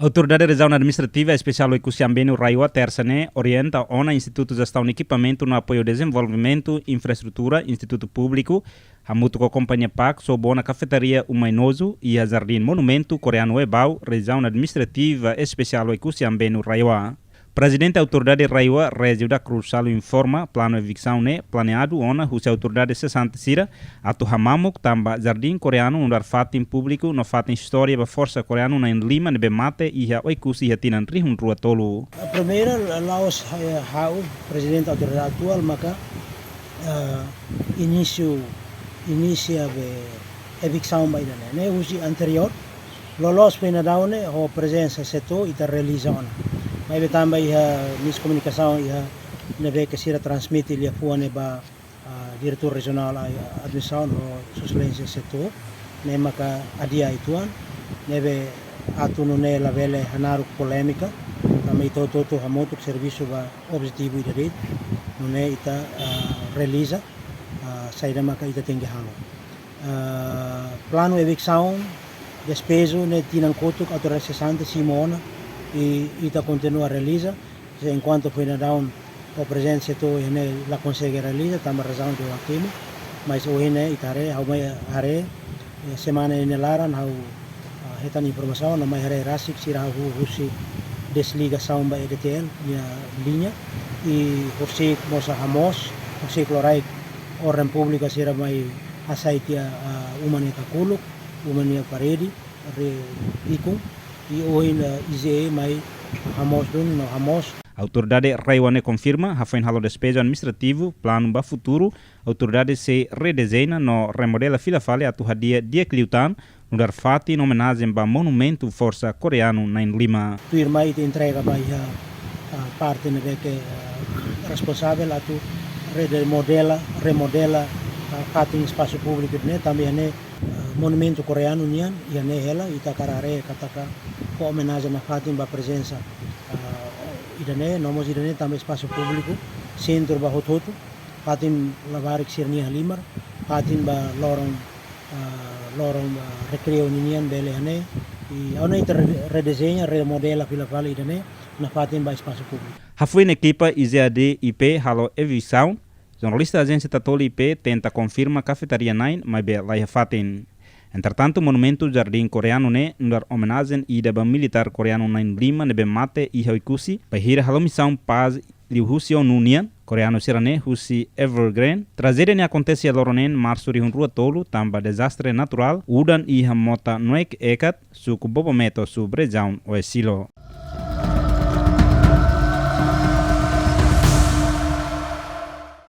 Autoridade Regional Administrativa Especial Ikusiambeni Raiwa Tersane orienta ona Instituto de Gestão e Equipamento no apoio ao desenvolvimento, infraestrutura, Instituto Público, Hamuto com a Companhia PAC, Sobona Cafetaria Umainoso e a Jardim Monumento Coreano Ebau, Regional Administrativa Especial Ikusiambeni Raiwa. Presidente da Autoridade Raiwa, Régio da Cruz Salo informa plano evicção planeado ona a autoridade 60 sira atu hamamuk tamba jardim coreano undar fatin público no fatin história da força coreano na Lima nebe mate e a oikusi hatinan rihun rua tolu. A primeira Laos hau presidente da autoridade atual maka inicia a evicção baida né usi anterior lolos pena daune ho presença setor ita realiza ona. Mas também a miscomunicação e a neve que se transmite ele a ba diretor regional a administração ou socialista setor ne maka adia ituan neve atu ne la vele hanaru polêmica também toto hamoto serviço ba objetivo e direito ne ita realiza saída maka ita tengue hano plano evicção despeso ne tinan kotuk autoridade 60 simona e ita continua a realizar enquanto foi na down o presente setor ene la consegue realizar tamba razão do aquilo mas o ene itare hau mai are semana ene laran hau hetan informação na mai are rasik sira hu husi desligação ba EDTL minha linha e husi mosa hamos husi clorai orang pública sira mai asaitia umanita kuluk umania paredi re ikum e hoje IZE mai hamos dun no hamos. A autoridade Raiwane confirma que foi halo despesa administrativo plano ba futuro. A autoridade se redesenha no remodela filafale atu hadia dia Cliutan no dar fati em homenagem ba monumento força coreano na Lima. Tu irmai te entrega ba a parte ne que responsável atu remodela fati em espaço público né também né monumento coreano nian ia ne ela ita karare kataka ko homenagem na fatin ba presença idane nomos idane também espaço público centro ba hototo fatin lavarik sirni halimar fatin ba lorong recreo nian bele ane e ona ita redesenha remodela filafale idane na fatin ba espaço público. Hafui na equipa IZAD IP halo evisão. Jornalista da agência Tatoli IP tenta confirma cafetaria 9 mas be lai fatin. Entretanto, o monumento Jardim Coreano ne ndar homenagem ida ba militar coreano na Lima nebe mate e hoikusi ba hira halo missão paz liu husi onunian coreano sirane husi evergreen tragédia ne acontece a loronen março rihun rua tolu tamba desastre natural udan e mota noek ekat suku bobometo su brejaun o esilo.